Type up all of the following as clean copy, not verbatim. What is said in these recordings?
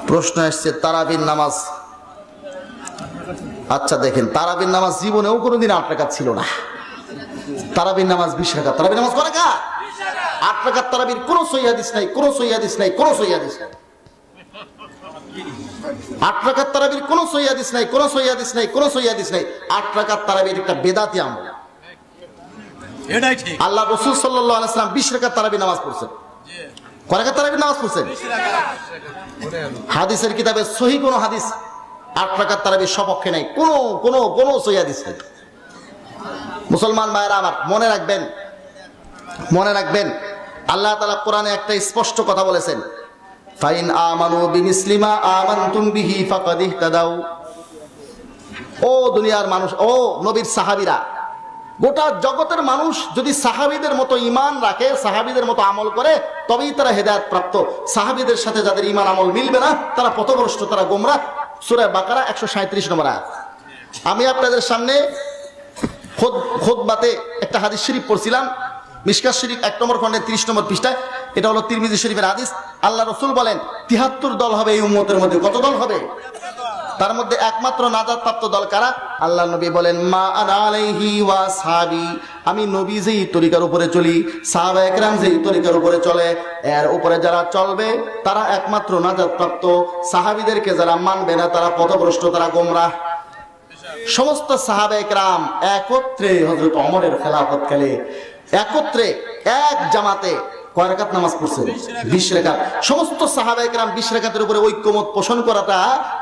প্রশ্ন আসছে তারাবির নামাজ। আচ্ছা দেখেন, তারাবির নামাজ জীবনেও কোনোদিন 8 রাকাত ছিল না। তারাবির নামাজ 20 রাকাত। তারাবির নামাজ কয় রাকাত? 8 রাকাত। তারাবির কোনো সহিহ হাদিস নাই, কোনো সহিহ হাদিস নাই, কোনো সহিহ হাদিস নাই। 8 রাকাত তারাবির কোনো সহিহ হাদিস নাই, কোনো সহিহ হাদিস নাই, কোনো সহিহ হাদিস নাই। 8 রাকাত তারাবির একটা বেদাতি আমল। এটাই ঠিক। আল্লাহ রাসূল সাল্লাল্লাহু আলাইহি ওয়াসাল্লাম 20 রাকাত তারাবির নামাজ পড়ছেন। কয় রাকাত তারাবির নামাজ পড়ছেন? হাদিসের কিতাবে সহিহ কোনো হাদিস 8 রাকাত তারাবির সপক্ষে নাই, কোনো সহিহ হাদিস নেই। মুসলমান ভাইরা আমার, মনে রাখবেন আল্লাহ তাআলা কোরআনে একটা স্পষ্ট কথা বলেছেন, ফাইন আমানু বিমিসলিমা আমানতুম বিহি ফাকাদ ইহতাদাউ। ও দুনিয়ার মানুষ, ও নবীর সাহাবীরা, গোটা জগতের মানুষ যদি সাহাবীদের মতো ঈমান রাখে, সাহাবীদের মতো আমল করে, তবেই তারা হেদায়েত প্রাপ্ত। সাহাবীদের সাথে যাদের ঈমান আমল মিলবে না, তারা পথভ্রষ্ট, তারা গোমরাহ। সূরা বাকারা 137 নম্বর আয়াত। আমি আপনাদের সামনে খুতবাতে একটা হাদিস শরীফ পড়ছিলাম, মিশকাত শরীফ 1 নম্বর খণ্ডের 30 নম্বর পৃষ্ঠায়। এটা হলো তিরমিজি শরীফের হাদিস। আল্লাহ রাসূল বলেন 73 দল হবে এই উম্মতের মধ্যে। কত দল হবে? তার মধ্যে একমাত্র নাজাত প্রাপ্ত দল কারা? আল্লাহ নবী বলেন, মা আনা আলাইহি ওয়া সাহাবী, আমি নবী যেই তরিকার উপরে চলি, সাহাবায়ে কেরাম যেই তরিকার উপরে চলে, এর উপরে যারা চলবে তারা একমাত্র নাজাত প্রাপ্ত। সাহাবীদেরকে যারা মানবে না তারা পথভ্রষ্ট, তারা গোমরাহ। সমস্ত সাহাবায়ে কেরাম একত্রে হযরত ওমরের খেলাফত কালে একত্রে এক জামাতে কয় রাকাত নামাজ পড়ছেন? 20 রাকাত। সমস্ত সাহাবায়ে কেরাম 20 রাকাতের উপরে ঐক্যমত পোষণ করাটা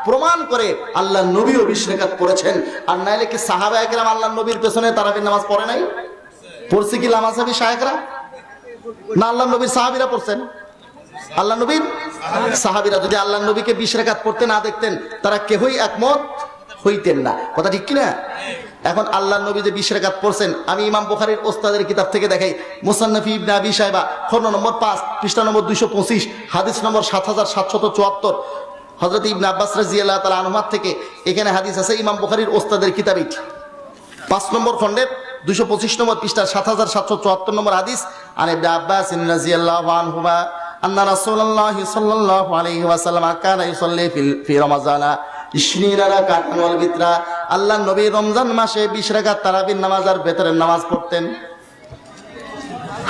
প্রমাণ করে আল্লাহ নবীও 20 রাকাত পড়েছেন। আর নাইলে কি সাহাবায়ে কেরাম আল্লাহ নবীর পেছনে তারাবির নামাজ পড়ে নাই? পড়ছে কি লামাসাবি শায়েখরা? না আল্লাহ নবীর সাহাবীরা পড়ছেন? আল্লাহ নবীর সাহাবীরা যদি আল্লাহ নবীকে 20 রাকাত পড়তে না দেখতেন, তারা কেউই একমত হইতেন না। কথা ঠিক কিনা? এখন আল্লাহ নবী যে 20 রাকাত পড়ছেন, আমি ইমাম বুখারীর ওস্তাদের কিতাব থেকে দেখাই, মুসান্নাফ ইবনে আবি শাইবা খণ্ড নম্বর 5 পৃষ্ঠা নম্বর 225, হাদিস নম্বর 7774, হযরত ইবনে আব্বাস রাদিয়াল্লাহু তাআলা আনহু থেকে এখানে হাদিস আছে। ইমাম বুখারীর ওস্তাদের কিতাবে 5 নম্বর খণ্ডের 225 নম্বর পৃষ্ঠা 7774 নম্বর হাদিস। আর ইবনে আব্বাস রাদিয়াল্লাহু আনহুমা আন্না রাসূলুল্লাহ সাল্লাল্লাহু আলাইহি ওয়াসাল্লাম কানা ইউসাল্লি ফি রমাযানা 20 রাকাতান ওয়াল বিতরা। আল্লাহ নবী রমজান মাসে 20 রাকাত তারাবির নামাজ আর বেতরের নামাজ পড়তেন।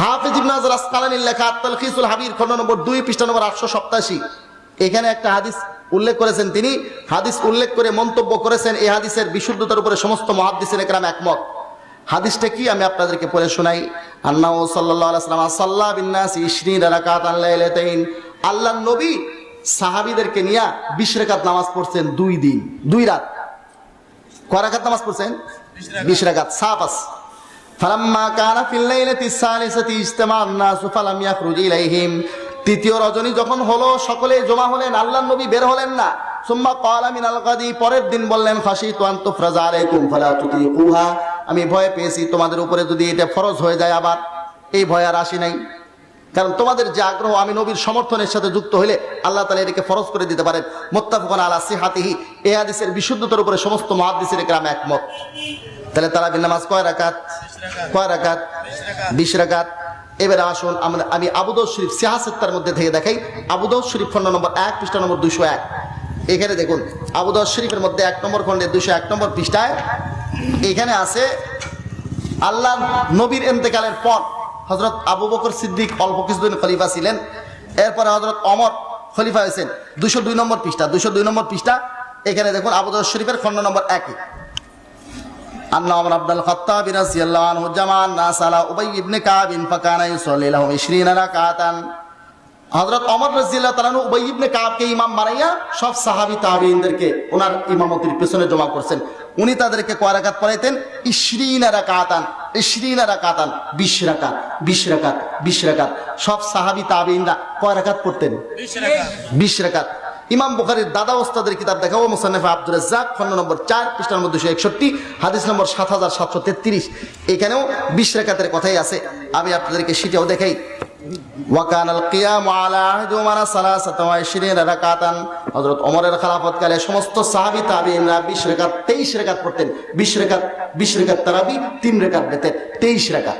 হাফিজ ইবনে হাজার আসকালানির লেখা তালখিসুল হাবির খণ্ড নম্বর 2 পৃষ্ঠা নম্বর 887, এখানে একটা হাদিস উল্লেখ করেছেন। তিনি হাদিস উল্লেখ করে মন্তব্য করেছেন, এই হাদিসের বিশুদ্ধতার উপরে সমস্ত মুহাদ্দিসিনে কেরাম একমত। হাদিসটা কি আমি আপনাদেরকে পড়ে শোনাই। আন্নাহু সাল্লাল্লাহু আলাইহি ওয়াসাল্লাম সাল্লা বিন নাসি 20 রাকাতান লাইলাতাইন। আল্লাহ নবী সাহাবীদেরকে নিয়ে 20 রাকাত নামাজ পড়ছেন 2 দিন 2 রাত। কয় রাকাত নামাজ পড়ছেন? 20 রাকাত। সাফাস ফালাম্মা কানা ফিল লাইলাতিস সালিসাতি ইজতামা'আন নাসু ফালাম ইয়াখরুজ ইলাইহিম। তৃতীয় রজনী যখন হলো, সকলে জমা হলেন, আল্লাহ নবী বের হলেন না। সুম্মা ক্বালা মিনাল গাদি, পরের দিন বললেন, খাশিতু আন তুফরাজা আলাইকুম ফালা তুতিকুহা, আমি ভয় পেয়েছি তোমাদের উপরে যদি এটা ফরজ হয়ে যায়। আবার এই ভয় আর আসি নাই, কারণ তোমাদের যে আগ্রহ, আমি নবীর সমর্থনের সাথে যুক্ত হইলে আল্লাহ তাআলা এটাকে ফরজ করে দিতে পারেন। মুত্তাফাকুন আলা সিহাতিহি, এই হাদিসের বিশুদ্ধতার উপরে সমস্ত মুহাদ্দিসিনে কেরাম একমত। তাহলে তারাবির নামাজ কয় রাকাত? কয় রাকাত? 20 রাকাত। এবারে আসুন আমি আবু দাউদ শরীফ সিহাসাত্তার মধ্যে থেকে দেখাই। আবু দাউদ শরীফ খণ্ড নম্বর 1 পৃষ্ঠা নম্বর 201। এখানে দেখুন আবু দাউদ শরীফের মধ্যে 1 নম্বর খণ্ডে 201 নম্বর পৃষ্ঠায় এখানে আছে, আল্লাহ নবীর ইন্তেকালের পর হযরত আবু বকর সিদ্দিক অল্প কিছুদিন খলিফা ছিলেন, এরপরে হযরত ওমর খলিফা হয়েছেন। 202 নম্বর পৃষ্ঠা, 202 নম্বর পৃষ্ঠা। এখানে দেখুন আবু দাউদ শরীফের খণ্ড নম্বর 1। আন্না ওমর আব্দুল খাত্তাব রাদিয়াল্লাহু আনহু জামান নাস আলা উবাই ইবনে কাব ফাকানা ইউসাল্লি লাহুম 20 রাকাতান। হযরত ওমর রাদিয়াল্লাহু তাআলা উবাই ইবনে কাবকে ইমাম বানাইয়া সব সাহাবী তাবেঈনদেরকে ওনার ইমামতির পেছনে জমা করছেন। উনি তাদেরকে কয় রাকাত পড়াইতেন? 20 রাকাতান। 20 রাকাতান, 20 রাকাত, 20 রাকাত, 20 রাকাত। সব সাহাবী তাবেঈনরা কয় রাকাত পড়তেন? 20 রাকাত। 20 রাকাত। ইমাম বুখারীর দাদা ওস্তাদের কিতাব দেখাবো, মুসান্নাফ আব্দুর রাজ্জাক খণ্ড নম্বর 4 পৃষ্ঠা নম্বর 261, হাদিস নম্বর 7733। এখানেও 20 রাকাতের কথাই আছে। আমি আপনাদেরকে সেটাও দেখাই। ওয়াকানাল কিয়ামু আলা আহদি ওমর 23 রাকাতান। হযরত ওমরের খেলাফতকালে সমস্ত সাহাবী তাবেঈনরা 20 রাকাত 23 রাকাত পড়তেন। 20 রাকাত, 20 রাকাত তারাবি, 3 রাকাত বেতের, 23 রাকাত।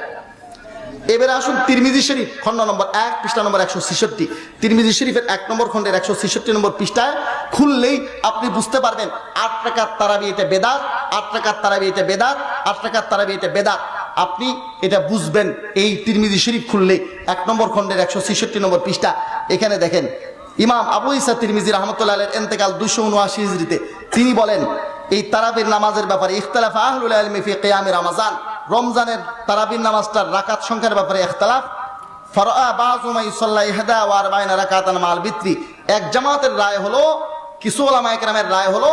এবারে আসুন তিরমিজি শরীফ খণ্ড নম্বর 1 পৃষ্ঠা নম্বর 166। তিরমিজি শরীফের 1 নম্বর খণ্ডের 166 নম্বর পৃষ্ঠায় খুললেই আপনি বুঝতে পারবেন 8 রাকাত তারাবি এটা বেদাত, 8 রাকাত তারাবি এটা বেদাত, 8 রাকাত তারাবি এটা বেদাত। আপনি এটা বুঝবেন এই তিরমিজি শরীফ খুললে 1 নম্বর খণ্ডের 166 নম্বর পৃষ্ঠা। এখানে দেখেন ইমাম আবু ঈসা তিরমিজি রাহমাতুল্লাহ আলাইহির ইন্তেকাল 279 হিজরিতে। তিনি বলেন এই তারাবির নামাজের ব্যাপারে ইখতিলাফ আহলুল ইলমি ফি কিয়াম রমাজান, রমজানের তারাবির নামাজটার রাকাত সংখ্যার ব্যাপারে ইখতিলাফ। ফারাআ বাযু মা ইসাল্লা 41 রাকাতান মাল বিত্রি, এক জামাতের রায় হলো, কিছু উলামায়ে কেরামের রায় হলো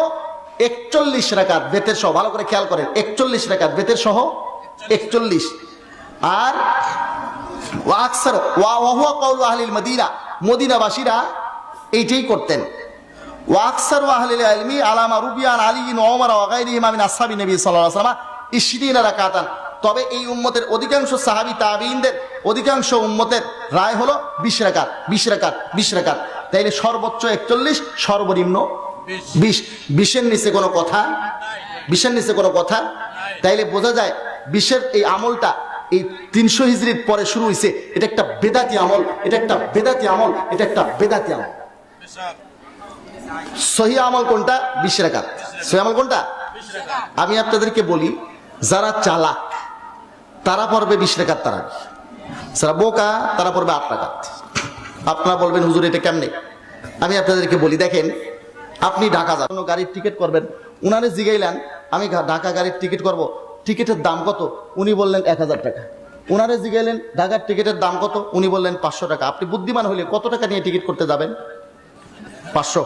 41 রাকাত বেতের সহ। ভালো করে খেয়াল করেন, 41 রাকাত বেতের সহ 41। আর ওয়া আকসার ওয়া হুয়া কাউলু আহলিল মদিনা, মদিনাবাসীরা এইটাই করতেন। ওয়া আকসার আহলিল ইলমি আলামা রুবিয়ান আলী ইবনে ওমর ওয়া গায়রিহিমা মিন আসহাবিন নবী সাল্লাল্লাহু আলাইহি ওয়াসাল্লাম 20 রাকাতান। তবে এই উম্মতের অধিকাংশ সাহাবী তাবেঈনদের অধিকাংশ উম্মতের রায় হলো 20 রাকাত 20 রাকাত 20 রাকাত। তাইলে সর্বোচ্চ 41, সর্বনিম্ন 20। 20-এর নিচে কোনো কথা, 20-এর নিচে কোনো কথা। তাইলে বোঝা যায় 20-এর এই আমলটা এই 300 হিজরির পরে শুরু হয়েছে। এটা একটা বেদাতি আমল, এটা একটা বেদাতি আমল, এটা একটা বেদাতি আমল। সহি আমল কোনটা? 20 রাকাত। সহি আমল কোনটা? আমি আপনাদেরকে বলি, যারা চালাক তারা পড়বে 20 রাকাত তারাবি, যারা বোকা তারা পড়বে 8 রাকাত। আপনারা বলবেন হুজুর এটা কেমনে? আমি আপনাদেরকে বলি, দেখেন আপনি ঢাকা যান, গাড়ির টিকিট করবেন, উনারে জিগাইলেন আমি ঢাকা গাড়ির টিকিট করব, টিকিটের দাম কত? উনি বললেন 1000 টাকা। উনারে জিগাইলেন ঢাকার টিকিটের দাম কত? উনি বললেন 500 টাকা। আপনি বুদ্ধিমান হলে কত টাকা নিয়ে টিকিট করতে যাবেন? 500।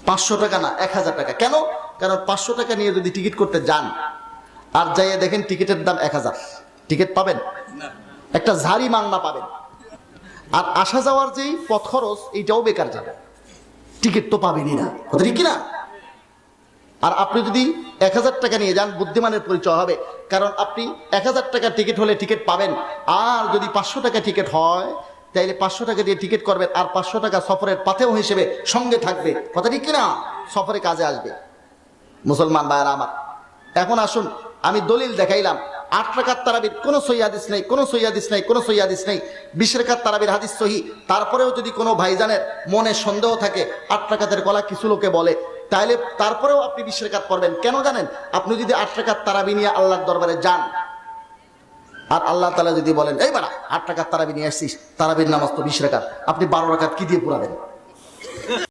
500 টাকা না, 1000 টাকা। কেন? কারণ 500 টাকা নিয়ে যদি টিকিট করতে যান আর যাইয়ে দেখেন টিকিটের দাম 1000, টিকিট পাবেন? একটা ঝাড়ি মাংনা পাবেন। আর আসা যাওয়ার যেই পথ খরচ, এইটাও বেকার যাবে, টিকিট তো পাবেনই না, কথা ঠিক কিনা? আর আপনি যদি 1000 টাকা নিয়ে যান, বুদ্ধিমানের পরিচয় হবে। কারণ আপনি 1000 টাকা টিকিট হলে টিকিট পাবেন, আর যদি 500 টাকা টিকিট হয় তাইলে 500 টাকা দিয়ে টিকিট করবেন, আর 500 টাকা সফরের পাথেও হিসেবে সঙ্গে থাকবে, কথা ঠিক কিনা? সফরে কাজে আসবে। মুসলমান ভাইরা আমার, এখন আসুন আমি দলিল দেখাইলাম। 8 রাকাত তারাবির কোনো সহিহ হাদিস নেই, কোনো সহিহ হাদিস নেই, কোনো সহিহ হাদিস নেই। 20 রাকাত তারাবির হাদিস সহিহ। তারপরেও যদি কোনো ভাইজানের মনে সন্দেহ থাকে 8 রাকাতের গলা কিছু লোকে বলে, তাহলে তারপরেও আপনি 20 রাকাত পড়বেন। কেন জানেন? আপনি যদি 8 রাকাত তারাবি নিয়ে আল্লাহর দরবারে যান, আর আল্লাহ তাআলা যদি বলেন এই বাড়া 8 রাকাত তারাবি নিয়ে আসছিস, তারাবির নামাজ তো 20 রাকাত, আপনি 12 রাকাত কি দিয়ে পুরাবেন?